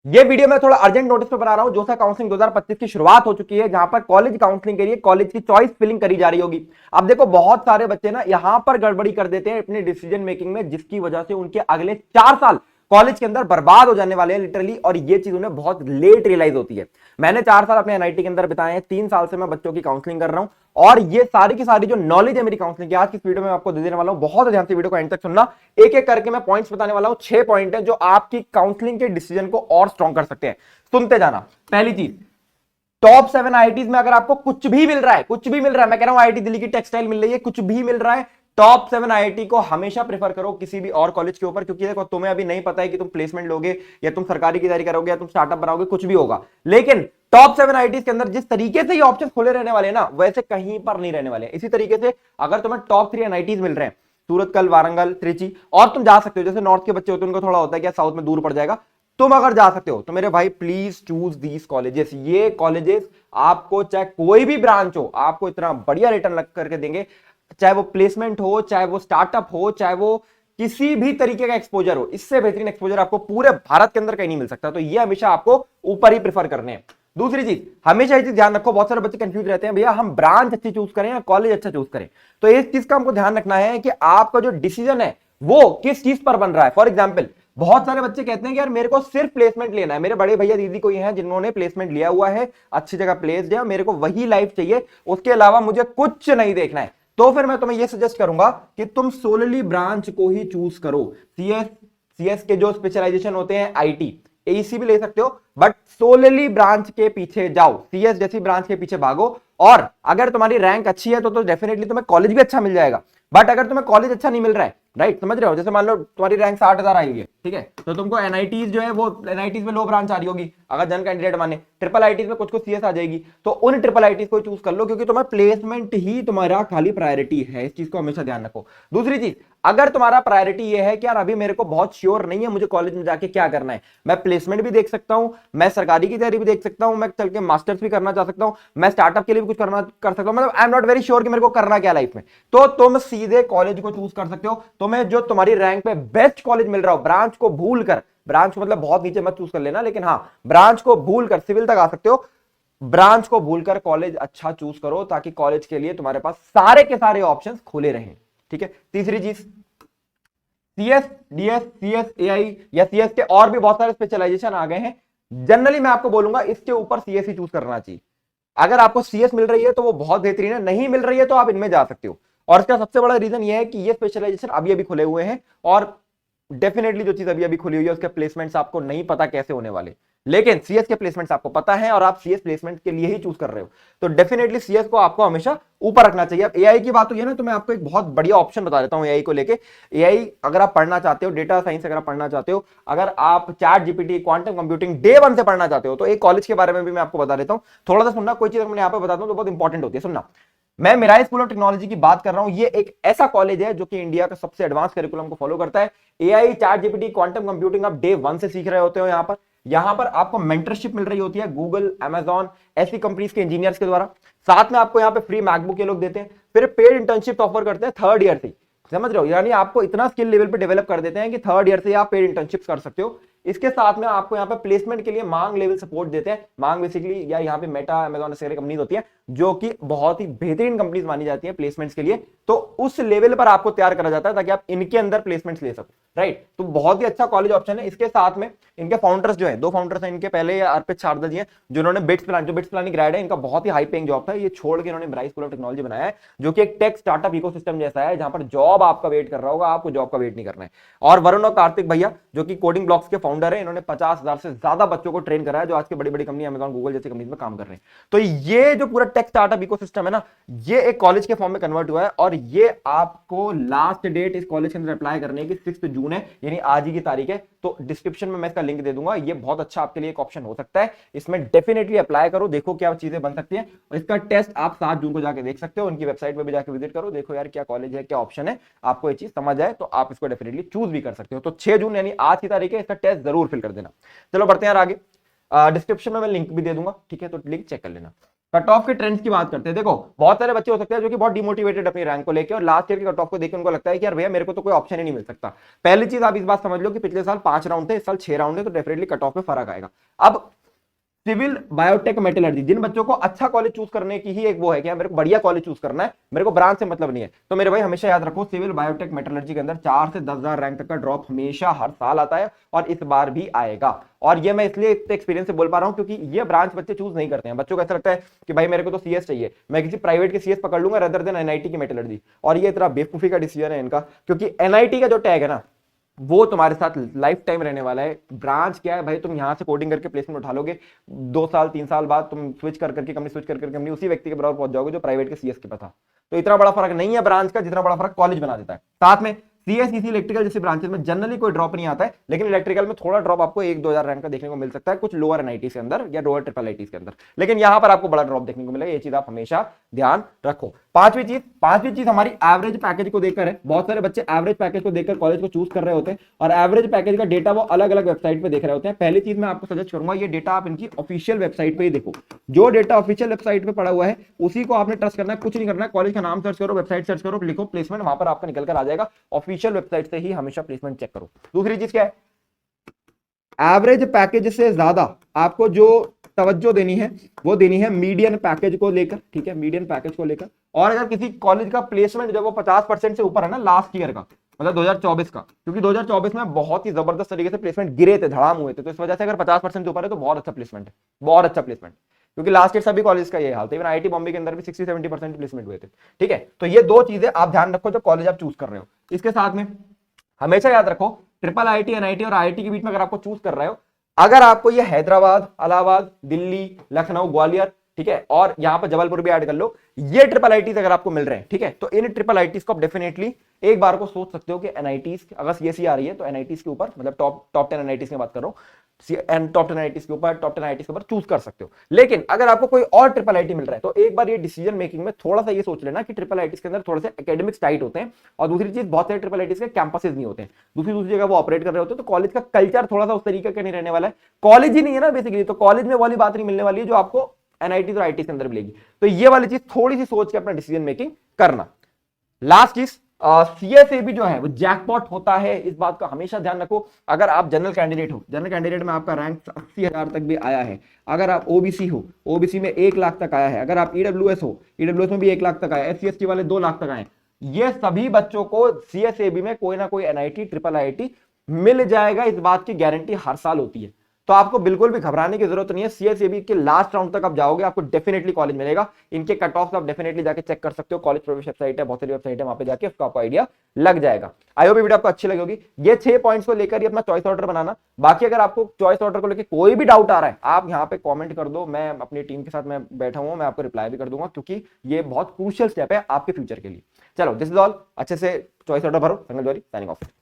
ये वीडियो मैं थोड़ा अर्जेंट नोटिस पे बना रहा हूं। जोसा काउंसलिंग 2025 की शुरुआत हो चुकी है, जहां पर कॉलेज काउंसलिंग के लिए कॉलेज की चॉइस फिलिंग करी जा रही होगी। अब देखो, बहुत सारे बच्चे ना यहां पर गड़बड़ी कर देते हैं अपने डिसीजन मेकिंग में, जिसकी वजह से उनके अगले 4 साल कॉलेज के अंदर बर्बाद हो जाने वाले हैं लिटरली। और ये चीज उन्हें बहुत लेट रियलाइज होती है। मैंने 4 साल अपने एनआईटी के अंदर बिताए हैं, 3 साल से मैं बच्चों की काउंसलिंग कर रहा हूं, और ये सारी की सारी जो नॉलेज है मेरी काउंसलिंग की, आज की इस वीडियो में आपको दे देने वाला हूं। बहुत ध्यान से वीडियो को एंड तक सुनना। एक एक करके मैं पॉइंट्स बताने वाला हूं। 6 पॉइंट है जो आपकी काउंसलिंग के डिसीजन को और स्ट्रॉन्ग कर सकते हैं। सुनते जाना। पहली चीज, टॉप 7 आईआईटीज में अगर आपको कुछ भी मिल रहा है, कुछ भी मिल रहा है, मैं कह रहा हूं आईआईटी दिल्ली की टेक्सटाइल मिल रही है, कुछ भी मिल रहा है, टॉप 7 आईआईटी को हमेशा प्रेफर करो किसी भी और कॉलेज के ऊपर। क्योंकि देखो, तुम्हें अभी नहीं पता है कि तुम प्लेसमेंट लोगे या तुम सरकारी की तैयारी करोगे या तुम स्टार्टअप बनाओगे, कुछ भी होगा। लेकिन टॉप 7 आईआईटीज के अंदर जिस तरीके से ये ऑप्शन खुले रहने वाले हैं ना, वैसे कहीं पर नहीं रहने वाले। इसी तरीके से अगर तुम्हें टॉप 3 एनआईटीज मिल रहे हैं, सूरतकल, वारंगल, त्रिची, और तुम जा सकते हो, जैसे नॉर्थ के बच्चे होते हैं उनको थोड़ा होता है कि साउथ में दूर पड़ जाएगा, तुम अगर जा सकते हो तो मेरे भाई प्लीज चूज दीज कॉलेजेस। ये कॉलेजेस आपको चाहे कोई भी ब्रांच हो, आपको इतना बढ़िया रिटर्न लग करके देंगे, चाहे वो प्लेसमेंट हो, चाहे वो स्टार्टअप हो, चाहे वो किसी भी तरीके का एक्सपोजर हो। इससे बेहतरीन एक्सपोजर आपको पूरे भारत के अंदर कहीं नहीं मिल सकता। तो ये हमेशा आपको ऊपर ही प्रेफर करने हैं। दूसरी चीज, हमेशा ये चीज ध्यान रखो, बहुत सारे बच्चे कंफ्यूज रहते हैं, भैया हम ब्रांच अच्छी चूज करें या कॉलेज अच्छा चूज करें। तो इस चीज का हमको ध्यान रखना है कि आपका जो डिसीजन है वो किस चीज पर बन रहा है। फॉर एग्जाम्पल, बहुत सारे बच्चे कहते हैं कि यार मेरे को सिर्फ प्लेसमेंट लेना है। मेरे बड़े भैया दीदी कोई हैं जिन्होंने प्लेसमेंट लिया हुआ है, अच्छी जगह प्लेस्ड है, मेरे को वही लाइफ चाहिए, उसके अलावा मुझे कुछ नहीं देखना है। तो फिर मैं तुम्हें यह सजेस्ट करूंगा कि तुम सोलली ब्रांच को ही चूज करो। सीएस के जो स्पेशलाइजेशन होते हैं, आईटी, एईसी भी ले सकते हो, बट सोलली ब्रांच के पीछे जाओ, सीएस जैसी ब्रांच के पीछे भागो। और अगर तुम्हारी रैंक अच्छी है तो डेफिनेटली तुम्हें कॉलेज भी अच्छा मिल जाएगा। बट अगर तुम्हें कॉलेज अच्छा नहीं मिल रहा है, राइट, समझ रहे हो, जैसे मान लो तुम्हारी रैंक 60,000 आई है, ठीक है, तो तुमको एनआईटीज जो है वो एनआईटीज में लो ब्रांच आ रही होगी, अगर जन कैंडिडेट माने ट्रिपल आईटीज में कुछ कुछ सीएस आ जाएगी, तो उन ट्रिपल आईटीज को चूज कर लो, क्योंकि तुम्हारा प्लेसमेंट ही तुम्हारा खाली प्रायोरिटी है। इस चीज को हमेशा ध्यान रखो। दूसरी चीज, अगर तुम्हारा प्रायोरिटी ये है कि यार अभी मेरे को बहुत श्योर नहीं है मुझे कॉलेज में जाके क्या करना है, मैं प्लेसमेंट भी देख सकता हूं, मैं सरकारी की तैयारी भी देख सकता हूं, मैं चल के मास्टर्स भी करना चाह सकता हूं, मैं स्टार्टअप के लिए भी कुछ करना कर सकता हूं, मतलब I am not very sure कि मेरे को करना क्या लाइफ में, तो तुम सीधे कॉलेज को चूज कर सकते हो। तुम्हें जो तुम्हारी रैंक पे बेस्ट कॉलेज मिल रहा हो, ब्रांच को भूल कर, ब्रांच को मतलब बहुत नीचे मत चूज कर लेना, लेकिन हाँ, ब्रांच को भूल कर सिविल तक आ सकते हो, ब्रांच को भूलकर कॉलेज अच्छा चूज करो, ताकि कॉलेज के लिए तुम्हारे पास सारे के सारे ऑप्शंस खुले रहें। ठीक है। तीसरी चीज, सीएस, डीएस, सीएस, एआई या सीएस के और भी बहुत सारे स्पेशलाइजेशन आ गए हैं। जनरली मैं आपको बोलूंगा इसके ऊपर सीएस ही चूज करना चाहिए। अगर आपको सीएस मिल रही है तो वो बहुत बेहतरीन है, नहीं मिल रही है तो आप इनमें जा सकते हो। और इसका सबसे बड़ा रीजन ये है कि ये स्पेशलाइजेशन अभी अभी खुले हुए हैं, और डेफिनेटली जो चीज अभी अभी खुली हुई है उसके प्लेसमेंट्स आपको नहीं पता कैसे होने वाले, लेकिन सीएस के प्लेसमेंट्स आपको पता है और आप सीएस प्लेसमेंट के लिए ही चूज कर रहे हो, तो डेफिनेटली सीएस को आपको हमेशा ऊपर रखना चाहिए। अब एआई की बात हुई है ना, तो मैं आपको एक बहुत बढ़िया ऑप्शन बता देता हूं एआई को लेके। एआई अगर आप पढ़ना चाहते हो, डेटा साइंस अगर आप पढ़ना चाहते हो, अगर आप chat GPT, quantum computing day 1 से पढ़ना चाहते हो, तो एक कॉलेज के बारे में भी मैं आपको बता देता हूं। थोड़ा सा सुनना, कोई चीज मैं यहाँ पे बताता हूं तो बहुत इंपॉर्टेंट होती है, सुनना। मैं मिराई स्कूल ऑफ टेक्नोलॉजी की बात कर रहा हूं। ये एक ऐसा कॉलेज है जो कि इंडिया का सबसे एडवांस करिकुलम को फॉलो करता है। AI, chat GPT, quantum computing आप डे 1 से सीख रहे होते हो। यहां पर आपको मेंटरशिप मिल रही होती है गूगल, अमेजॉन, ऐसी कंपनीज के इंजीनियर्स के द्वारा। साथ में आपको यहाँ पे फ्री मैकबुक ये लोग देते हैं, फिर पेड इंटर्नशिप ऑफर करते हैं 3rd ईयर से। समझ रहे हो, यानी आपको इतना स्किल लेवल पे डेवलप कर देते हैं कि 3rd ईयर से आप पेड इंटर्नशिप कर सकते हो। इसके साथ में आपको यहाँ पे प्लेसमेंट के लिए मांग लेवल सपोर्ट देते हैं। मांग बेसिकली या यहाँ पे मेटा, अमेजॉन ऐसी कंपनीज होती है जो कि बहुत ही बेहतरीन कंपनीज मानी जाती है प्लेसमेंट्स के लिए। तो उस लेवल पर आपको तैयार करा जाता है ताकि आप इनके अंदर प्लेसमेंट्स ले सको, राइट। तो बहुत ही अच्छा कॉलेज ऑप्शन है। इसके साथ में इनके फाउंडर्स जो है, 2 फाउंडर्स हैं इनके, पहले अर्पित शारदा जी हैं जिन्होंने बिट्स प्लानिंग ग्रेड है, इनका बहुत ही हाई पेइंग जॉब था, ये छोड़ के इन्होंने मिराई स्कूल ऑफ टेक्नोलॉजी बनाया है, जो कि एक टेक स्टार्टअप इकोसिस्टम जैसा है, जहां पर जॉब आपका वेट कर रहा होगा, आपको जॉब का वेट नहीं करना है। और वरुण और कार्तिक भैया जो कि कोडिंग ब्लॉक्स के फाउंडर है, इन्होंने 50,000 से ज्यादा बच्चों को ट्रेन करा है, जो आज की बड़ी बड़ी कंपनी अमेजॉन, गूगल जैसी कंपनी में काम कर रहे हैं। तो ये जो पूरा टेक स्टार्टअप इकोसिस्टम है ना, ये एक कॉलेज के फॉर्म में कन्वर्ट हुआ है, और ये आपको लास्ट डेट इस कॉलेज के अंदर अप्लाई करने की 6 जून है, यानी आज ही की तारीख है। तो डिस्क्रिप्शन में मैं इसका लिंक दे दूंगा। ये बहुत अच्छा आपके लिए एक ऑप्शन हो सकता है, इसमें डेफिनेटली अप्लाई करो, देखो क्या चीजें बन सकती हैं। और इसका टेस्ट आप 7 जून को जाके देख सकते हो, उनकी वेबसाइट पे भी जाके विजिट करो, देखो यार क्या कॉलेज है, क्या ऑप्शन है, आपको ये चीज समझ आए तो आप इसको डेफिनेटली चूज भी कर सकते हो। तो 6 जून यानी आज की तारीख है, इसका टेस्ट जरूर फिल कर देना। चलो बढ़ते हैं आगे। डिस्क्रिप्शन में मैं लिंक भी दे दूंगा, ठीक है, तो लिंक चेक कर लेना। कट ऑफ के ट्रेंड्स की बात करते हैं। देखो बहुत सारे बच्चे हो सकते हैं जो कि बहुत डिमोटिवेटेड अपनी रैंक को लेकर और लास्ट ईयर के कट ऑफ को देखकर उनको लगता है कि यार भैया मेरे को तो कोई ऑप्शन ही नहीं मिल सकता। पहली चीज आप इस बात समझ लो कि पिछले साल 5 राउंड थे, इस साल 6 राउंड है, तो डेफिनेटली कट ऑफ में फर्क आएगा। अब सिविल बायोटेक मेटलर्जी, जिन बच्चों को अच्छा कॉलेज चूज करने की ही एक वो है कि मेरे को बढ़िया कॉलेज चूज करना है, मेरे को ब्रांच से मतलब नहीं है, तो मेरे भाई हमेशा याद रखो सिविल बायोटेक मेटलर्जी के अंदर 4 से 10,000 रैंक तक का ड्रॉप हमेशा हर साल आता है और इस बार भी आएगा। और ये मैं इसलिए एक्सपीरियंस से बोल पा रहा हूं क्योंकि ये ब्रांच बच्चे चूज नहीं करते हैं। बच्चों को ऐसा लगता है कि भाई मेरे को तो सीएस चाहिए, मैं किसी प्राइवेट के सीएस पकड़ लूंगा रदर देन एनआईटी की मेटलर्जी। और ये इतना बेवकूफी का डिसीजन है इनका, क्योंकि एनआईटी का जो टैग है ना वो तुम्हारे साथ लाइफ टाइम रहने वाला है। ब्रांच क्या है भाई, तुम यहां से कोडिंग करके प्लेसमेंट उठा लोगे, 2 साल 3 साल बाद तुम स्विच करके कंपनी स्विच करके कंपनी उसी व्यक्ति के बराबर पहुंच जाओगे जो प्राइवेट के सीएस के पास था। तो इतना बड़ा फर्क नहीं है ब्रांच का जितना बड़ा फर्क कॉलेज बना देता है। साथ में सीएसईसी इलेक्ट्रिकल जैसे ब्रांचेस में जनरली कोई ड्रॉप नहीं आता है, लेकिन इलेक्ट्रिकल में थोड़ा ड्रॉप आपको 1-2 हजार रैंक का देखने को मिल सकता है कुछ लोअर एनआईटी के अंदर या लोअर ट्रिपल आईटी के अंदर, लेकिन यहां पर आपको बड़ा ड्रॉप देखने को मिलेगा। ये चीज आप हमेशा ध्यान रखो। पांचवी चीज हमारी एवरेज पैकेज को देखकर है। बहुत सारे बच्चे एवरेज पैकेज को देखकर कॉलेज को चूज कर रहे होते हैं और एवरेज पैकेज का डेटा वो अलग अलग वेबसाइट पे देख रहे होते हैं। पहली चीज मैं आपको सजेस्ट करूंगा, ये डेटा आप इनकी ऑफिशियल वेबसाइट पे ही देखो। जो डेटा ऑफिशियल वेबसाइट पे पड़ा हुआ है उसी को आपने ट्रस्ट करना है, कुछ नहीं करना है। कॉलेज का नाम सर्च करो, वेबसाइट सर्च करो, लिखो प्लेसमेंट, वहां पर आपका निकल कर आ जाएगा। ऑफिशियल वेबसाइट से ही हमेशा प्लेसमेंट चेक करो। दूसरी चीज क्या है, एवरेज पैकेज से ज्यादा आपको जो तवज्जो देनी है वो देनी है मीडियन पैकेज को लेकर, ठीक है, मीडियन पैकेज को लेकर। और अगर किसी कॉलेज का प्लेसमेंट जब वो 50% से ऊपर है ना लास्ट ईयर का, मतलब 2024 का, क्योंकि 2024 में बहुत ही जबरदस्त तरीके से प्लेसमेंट गिरे थे, धड़ाम हुए थे, तो इस वजह से अगर 50% से ऊपर है तो बहुत अच्छा प्लेसमेंट है, बहुत अच्छा प्लेसमेंट। क्योंकि लास्ट ईयर सभी कॉलेज का ये हाल था, इवन आईआईटी बॉम्बे के अंदर भी 60-70% प्लेसमेंट हुए थे। ठीक है, तो ये दो चीजें आप ध्यान रखो जब कॉलेज आप चूज कर रहे हो। इसके साथ में हमेशा याद रखो ट्रिपल आईटी, एनआईटी और आईआईटी के बीच में अगर आपको चूज कर रहे हो, अगर आपको ये हैदराबाद, इलाहाबाद, दिल्ली, लखनऊ, ग्वालियर, ठीक है, और यहां पर जबलपुर भी ऐड कर लो, ये ट्रिपल आईटीज अगर आपको मिल रहे हैं, ठीक है, तो इन ट्रिपल आईटीज को आप डेफिनेटली एक बार को सोच सकते हो कि एनआईटीज अगर सीएसई आ रही है तो एनआईटीज के ऊपर, मतलब टॉप 10 एनआईटीज की बात कर रहा हूं, टॉप 10 आईटीज के ऊपर, टॉप 10 आईटीज के ऊपर चूज कर सकते हो। लेकिन अगर आपको कोई और ट्रिपल आईटी मिल रहा है तो एक बार ये डिसीजन मेकिंग में थोड़ा सा ये सोच लेना कि ट्रिपल आईटीज के अंदर थोड़े से एकेडमिक्स टाइट होते हैं, और दूसरी चीज बहुत सारे ट्रिपल आईटीज के कैंपसेस नहीं होते हैं, दूसरी जगह वो ऑपरेट कर रहे होते हैं, तो कॉलेज का कल्चर थोड़ा सा उस तरीके का नहीं रहने वाला है। कॉलेज ही नहीं है ना बेसिकली, तो कॉलेज में वाली बात नहीं मिलने वाली है जो आपको एनआईटी और आईटी के अंदर मिलेगी। तो ये वाली चीज थोड़ी सी सोच के अपना डिसीजन मेकिंग करना। लास्ट चीज, सीएसएबी जो है वो जैकपॉट होता है, इस बात का हमेशा ध्यान रखो। अगर आप जनरल कैंडिडेट हो, जनरल कैंडिडेट में आपका रैंक 80,000 तक भी आया है, अगर आप ओबीसी हो, ओबीसी में 1 लाख तक आया है, अगर आप ईडब्ल्यूएस हो, ईडब्ल्यूएस में भी 1 लाख तक आया, एससी एसटी वाले 2 लाख तक आए, ये सभी बच्चों को सीएसएबी में कोई ना कोई एनआईटी, ट्रिपल आईटी मिल जाएगा, इस बात की गारंटी हर साल होती है। तो आपको बिल्कुल भी घबराने की जरूरत नहीं है। सीएसएबी के लास्ट राउंड तक आप जाओगे, आपको डेफिनेटली कॉलेज मिलेगा। इनके कट ऑफ आप डेफिनेटली जाके चेक कर सकते हो, कॉलेज प्रवेश वेबसाइट है, बहुत सारी वेबसाइट है, वहां पे जाके उसका आपको आइडिया लग जाएगा। आई होप वीडियो आपको अच्छी लगी होगी। ये 6 पॉइंट्स को लेकर ही अपना चॉइस ऑर्डर बनाना। बाकी अगर आपको चॉइस ऑर्डर को लेकर कोई भी डाउट आ रहा है, आप यहाँ पे कॉमेंट कर दो, मैं अपनी टीम के साथ मैं बैठा हूँ, मैं आपको रिप्लाई भी कर दूंगा, क्योंकि ये बहुत क्रूशियल स्टेप है आपके फ्यूचर के लिए। चलो, दिस इज ऑल। अच्छे से चॉइस ऑर्डर भरो। संगल जोरी साइनिंग ऑफ।